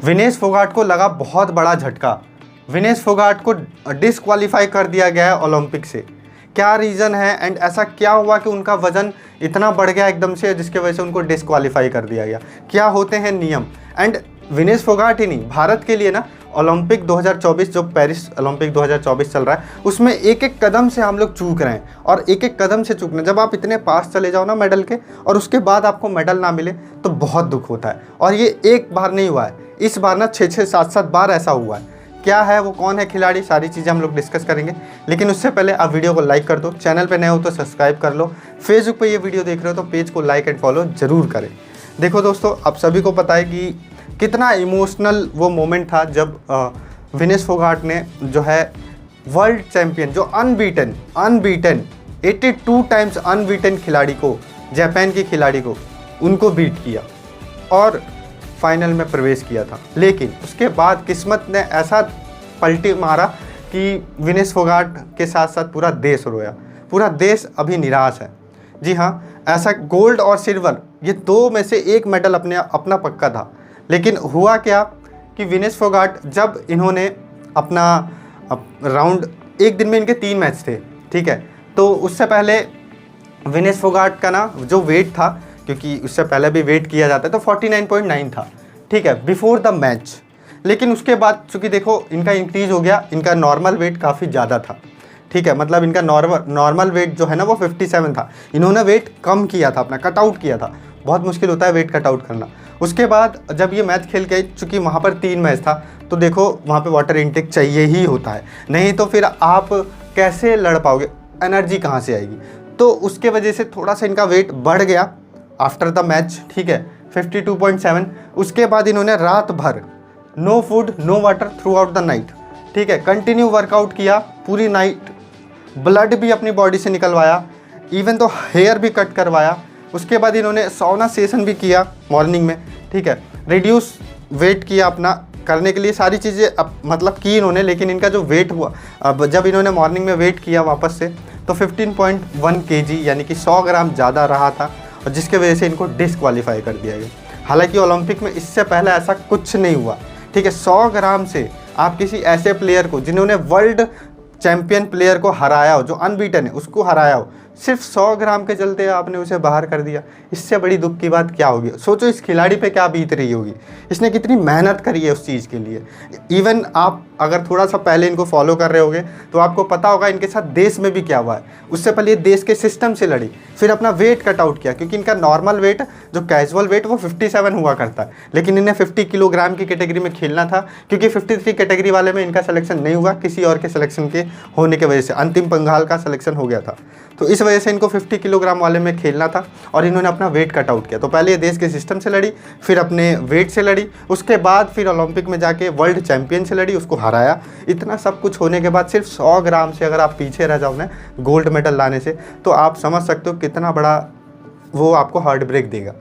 विनेश फोगाट को लगा बहुत बड़ा झटका। विनेश फोगाट को डिसक्वालीफाई कर दिया गया है ओलंपिक से। क्या रीज़न है एंड ऐसा क्या हुआ कि उनका वज़न इतना बढ़ गया एकदम से जिसके वजह से उनको डिसक्वालीफाई कर दिया गया? क्या होते हैं नियम? एंड विनेश फोगाट ही नहीं, भारत के लिए ना ओलंपिक 2024 जो पेरिस ओलंपिक 2024 चल रहा है उसमें एक एक कदम से हम लोग चूक रहे हैं और एक एक कदम से चूकना, जब आप इतने पास चले जाओ ना मेडल के और उसके बाद आपको मेडल ना मिले तो बहुत दुख होता है। और ये एक बार नहीं हुआ है, इस बार ना 6-6, 7-7 बार ऐसा हुआ है। क्या है वो, कौन है खिलाड़ी, सारी चीज़ें हम लोग डिस्कस करेंगे। लेकिन उससे पहले आप वीडियो को लाइक कर दो, चैनल पे नए हो तो सब्सक्राइब कर लो, फेसबुक पे ये वीडियो देख रहे हो तो पेज को लाइक एंड फॉलो ज़रूर करें। देखो दोस्तों, आप सभी को पता है कि कितना इमोशनल वो मोमेंट था जब विनेश फोगाट ने जो है वर्ल्ड चैम्पियन, जो अनबीटन 82 टाइम्स अनबीटन खिलाड़ी को, जापान की खिलाड़ी को, उनको बीट किया और फाइनल में प्रवेश किया था। लेकिन उसके बाद किस्मत ने ऐसा पलटी मारा कि विनेश फोगाट के साथ साथ पूरा देश रोया। पूरा देश अभी निराश है। जी हाँ, ऐसा गोल्ड और सिल्वर ये दो में से एक मेडल अपना पक्का था। लेकिन हुआ क्या कि विनेश फोगाट, जब इन्होंने अपना राउंड, एक दिन में इनके 3 मैच थे, ठीक है, तो उससे पहले विनेश फोगाट का ना जो वेट था, क्योंकि उससे पहले भी वेट किया जाता है, तो 49.9 था, ठीक है, बिफोर द मैच। लेकिन उसके बाद चूँकि देखो इनका इंक्रीज़ हो गया, इनका नॉर्मल वेट काफ़ी ज़्यादा था, ठीक है, मतलब इनका नॉर्मल वेट जो है ना वो 57 था। इन्होंने वेट कम किया था, अपना कट आउट किया था। बहुत मुश्किल होता है वेट कट आउट करना। उसके बाद जब ये मैच खेल के, चूँकि वहाँ पर 3 मैच था, तो देखो वहाँ पे वाटर इनटेक चाहिए ही होता है, नहीं तो फिर आप कैसे लड़ पाओगे, एनर्जी कहाँ से आएगी। तो उसके वजह से थोड़ा सा इनका वेट बढ़ गया आफ्टर द मैच, ठीक है, 52.7। उसके बाद इन्होंने रात भर no food no water throughout the night, ठीक है, कंटिन्यू वर्कआउट किया पूरी नाइट, ब्लड भी अपनी बॉडी से निकलवाया, इवन तो हेयर भी कट करवाया। उसके बाद इन्होंने सौना सेशन भी किया मॉर्निंग में, ठीक है, रिड्यूस वेट किया अपना करने के लिए, सारी चीज़ें मतलब की इन्होंने। लेकिन इनका जो वेट हुआ, अब जब इन्होंने मॉर्निंग में वेट किया वापस से, तो 15.1 kg यानी कि 100 ग्राम ज़्यादा रहा था, और जिसके वजह से इनको डिसक्वालीफाई कर दिया गया। हालांकि ओलंपिक में इससे पहले ऐसा कुछ नहीं हुआ, ठीक है। 100 ग्राम से आप किसी ऐसे प्लेयर को, जिन्होंने वर्ल्ड चैंपियन प्लेयर को हराया हो, जो अनबीटन है उसको हराया हो, सिर्फ 100 ग्राम के चलते आपने उसे बाहर कर दिया। इससे बड़ी दुख की बात क्या होगी? सोचो इस खिलाड़ी पे क्या बीत रही होगी, इसने कितनी मेहनत करी है उस चीज़ के लिए। इवन आप अगर थोड़ा सा पहले इनको फॉलो कर रहे होगे तो आपको पता होगा इनके साथ देश में भी क्या हुआ है। उससे पहले ये देश के सिस्टम से लड़ी, फिर अपना वेट कट आउट किया, क्योंकि इनका नॉर्मल वेट, जो कैजुअल वेट, वो 57 हुआ करता है, लेकिन इन्हें 50 किलोग्राम की कैटेगरी में खेलना था, क्योंकि 53 कैटेगरी वाले में इनका सिलेक्शन नहीं हुआ, किसी और के सिलेक्शन के होने की वजह से अंतिम पंघाल का सिलेक्शन हो गया था, तो इस वजह से इनको 50 किलोग्राम वाले में खेलना था और इन्होंने अपना वेट कट आउट किया। तो पहले ये देश के सिस्टम से लड़ी, फिर अपने वेट से लड़ी, उसके बाद फिर ओलंपिक में जाके वर्ल्ड चैंपियन से लड़ी, उसको हराया। इतना सब कुछ होने के बाद सिर्फ 100 ग्राम से अगर आप पीछे रह जाओ ना गोल्ड मेडल लाने से, तो आप समझ सकते हो कितना बड़ा वो आपको हार्ट ब्रेक देगा।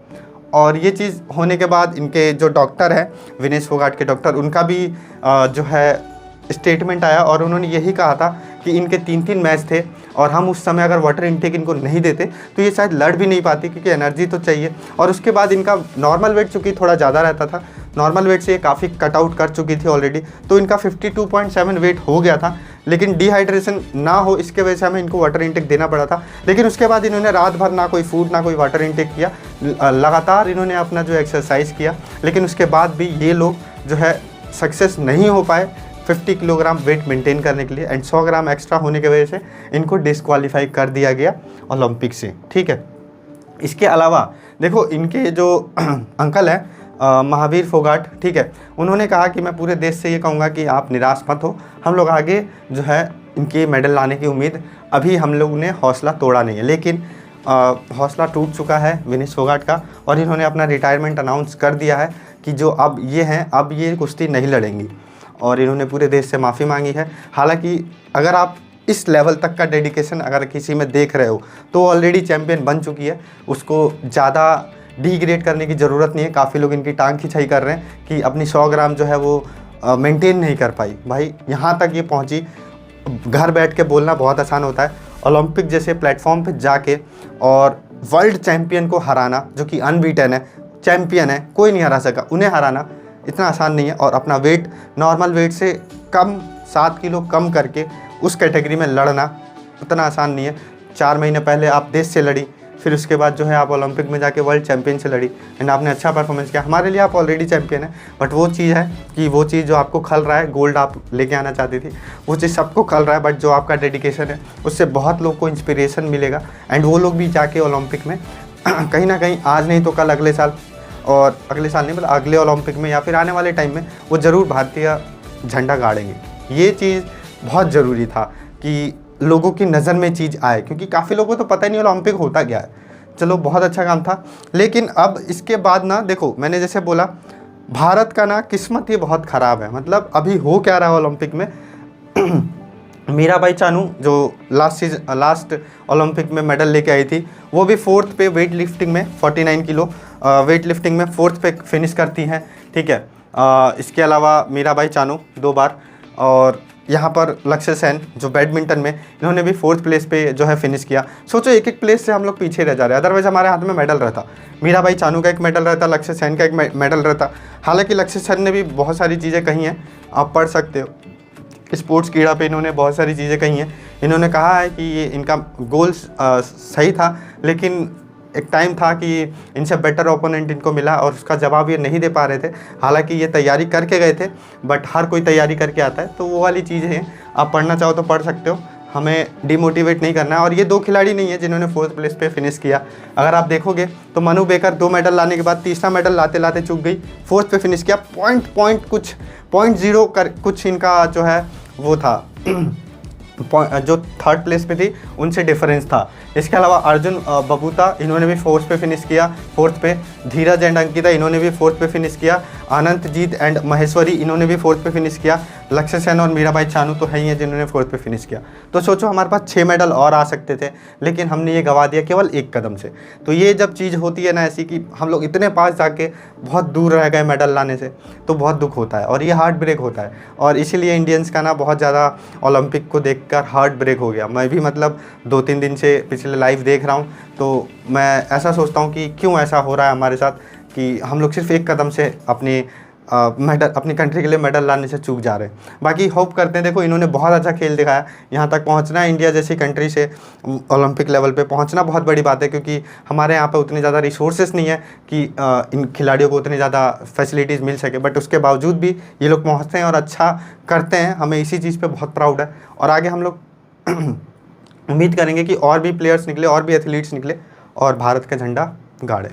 और ये चीज़ होने के बाद इनके जो डॉक्टर हैं, विनेश फोगाट के डॉक्टर, उनका भी जो है स्टेटमेंट आया और उन्होंने यही कहा था कि इनके 3-3 मैच थे और हम उस समय अगर वाटर इनटेक इनको नहीं देते तो ये शायद लड़ भी नहीं पाती, क्योंकि एनर्जी तो चाहिए। और उसके बाद इनका नॉर्मल वेट चूँकि थोड़ा ज़्यादा रहता था, नॉर्मल वेट से ये काफ़ी कट आउट कर चुकी थी ऑलरेडी, तो इनका 52.7 वेट हो गया था। लेकिन डिहाइड्रेशन ना हो इसके वजह से हमें इनको वाटर इनटेक देना पड़ा था। लेकिन उसके बाद इन्होंने रात भर ना कोई फूड ना कोई वाटर इनटेक किया, लगातार इन्होंने अपना जो एक्सरसाइज किया, लेकिन उसके बाद भी ये लोग जो है सक्सेस नहीं हो पाए 50 किलोग्राम वेट मेंटेन करने के लिए, एंड 100 ग्राम एक्स्ट्रा होने की वजह से इनको डिसक्वालीफाई कर दिया गया ओलंपिक से, ठीक है। इसके अलावा देखो इनके जो अंकल हैं महावीर फोगाट, ठीक है, उन्होंने कहा कि मैं पूरे देश से ये कहूँगा कि आप निराश मत हो, हम लोग आगे जो है इनके मेडल लाने की उम्मीद, अभी हम लोग ने हौसला तोड़ा नहीं है, लेकिन हौसला टूट चुका है विनेश फोगाट का, और इन्होंने अपना रिटायरमेंट अनाउंस कर दिया है कि जो अब ये हैं, अब ये कुश्ती नहीं लड़ेंगी, और इन्होंने पूरे देश से माफ़ी मांगी है। हालांकि अगर आप इस लेवल तक का डेडिकेशन अगर किसी में देख रहे हो तो ऑलरेडी चैम्पियन बन चुकी है, उसको ज़्यादा डिग्रेड करने की ज़रूरत नहीं है। काफ़ी लोग इनकी टांग खिंचाई कर रहे हैं कि अपनी 100 ग्राम जो है वो मेंटेन नहीं कर पाई। भाई यहाँ तक ये पहुँची, घर बैठ के बोलना बहुत आसान होता है, ओलंपिक जैसे प्लेटफॉर्म पे जाके और वर्ल्ड चैम्पियन को हराना, जो कि अनबीटन है, चैम्पियन है, कोई नहीं हरा सका, उन्हें हराना इतना आसान नहीं है। और अपना वेट नॉर्मल वेट से कम 7 किलो कम करके उस कैटेगरी में लड़ना उतना आसान नहीं है। 4 महीने पहले आप देश से लड़ी, फिर उसके बाद जो है आप ओलंपिक में जाके वर्ल्ड चैंपियन से लड़ी एंड आपने अच्छा परफॉर्मेंस किया। हमारे लिए आप ऑलरेडी चैंपियन है, बट वो चीज़ है कि वो चीज़ जो आपको खल रहा है, गोल्ड आप लेके आना चाहती थी, वो चीज़ सबको खल रहा है, बट जो आपका डेडिकेशन है उससे बहुत लोग को इंस्पिरेशन मिलेगा एंड वो लोग भी जाके ओलंपिक में कहीं ना कहीं आज नहीं तो कल, अगले साल, और अगले साल नहीं मतलब अगले ओलंपिक में या फिर आने वाले टाइम में वो ज़रूर भारतीय झंडा गाड़ेंगे। ये चीज़ बहुत ज़रूरी था कि लोगों की नज़र में चीज़ आए, क्योंकि काफ़ी लोगों को तो पता ही नहीं ओलंपिक होता क्या है। चलो बहुत अच्छा काम था, लेकिन अब इसके बाद ना देखो, मैंने जैसे बोला भारत का ना किस्मत ही बहुत ख़राब है। मतलब अभी हो क्या रहा है ओलंपिक में मीराबाई चानू जो लास्ट ओलंपिक में मेडल लेके आई थी, वो भी 4th पे वेट लिफ्टिंग में 49 किलो वेट लिफ्टिंग में 4th पे फिनिश करती हैं, ठीक है। इसके अलावा मीराबाई चानू 2 बार, और यहाँ पर लक्ष्य सेन जो बैडमिंटन में, इन्होंने भी 4th प्लेस पे जो है फिनिश किया। सोचो एक एक प्लेस से हम लोग पीछे रह जा रहे हैं, अदरवाइज़ हमारे हाथ में मेडल रहता। मीराबाई चानू का एक मेडल रहता, लक्ष्य सेन का एक मेडल रहता। हालांकि लक्ष्य सेन ने भी बहुत सारी चीज़ें कही हैं, आप पढ़ सकते हो, स्पोर्ट्स कीड़ा पे इन्होंने बहुत सारी चीज़ें कही हैं। इन्होंने कहा है कि ये इनका गोल सही था, लेकिन एक टाइम था कि इनसे बेटर ओपोनेंट इनको मिला और उसका जवाब ये नहीं दे पा रहे थे। हालांकि ये तैयारी करके गए थे, बट हर कोई तैयारी करके आता है, तो वो वाली चीज़ें हैं। आप पढ़ना चाहो तो पढ़ सकते हो, हमें डिमोटिवेट नहीं करना है। और ये 2 खिलाड़ी नहीं है जिन्होंने 4th प्लेस पे फिनिश किया। अगर आप देखोगे तो मनु बेकर 2 मेडल लाने के बाद तीसरा मेडल लाते लाते चूक गई, 4th पे फिनिश किया। कुछ 0.0 कर कुछ इनका जो है वो था जो 3rd प्लेस पे थी उनसे डिफरेंस था। इसके अलावा अर्जुन बबूता, इन्होंने भी 4th पे फिनिश किया, 4th पे। धीरज एंड अंकिता, इन्होंने भी 4th पे फिनिश किया। अनंतजीत एंड महेश्वरी, इन्होंने भी 4th पे फिनिश किया। लक्ष्य सेन और मीराबाई चानू तो है ही हैं जिन्होंने 4th पे फिनिश किया। तो सोचो हमारे पास 6 मेडल और आ सकते थे, लेकिन हमने ये गंवा दिया केवल 1 कदम से। तो ये जब चीज़ होती है ना ऐसी कि हम लोग इतने पास जाके बहुत दूर रह गए मेडल लाने से, तो बहुत दुख होता है और ये हार्ट ब्रेक होता है। और इसीलिए इंडियंस का ना बहुत ज़्यादा ओलंपिक को देखकर हार्ट ब्रेक हो गया। मैं भी मतलब 2-3 दिन से पिछले लाइव देख रहा हूँ, तो मैं ऐसा सोचता हूँ कि क्यों ऐसा हो रहा है हमारे साथ कि हम लोग सिर्फ 1 कदम से अपनी कंट्री के लिए मेडल लाने से चूक जा रहे हैं। बाकी होप करते हैं, देखो इन्होंने बहुत अच्छा खेल दिखाया। यहाँ तक पहुँचना इंडिया जैसी कंट्री से ओलंपिक लेवल पे पहुँचना बहुत बड़ी बात है, क्योंकि हमारे यहाँ पे उतनी ज़्यादा रिसोर्सेस नहीं है कि इन खिलाड़ियों को उतनी ज़्यादा फैसिलिटीज़ मिल सके, बट उसके बावजूद भी ये लोग पहुँचते हैं और अच्छा करते हैं। हमें इसी चीज़ पर बहुत प्राउड है और आगे हम लोग उम्मीद करेंगे कि और भी प्लेयर्स निकले, और भी एथलीट्स निकले और भारत का झंडा गाड़े।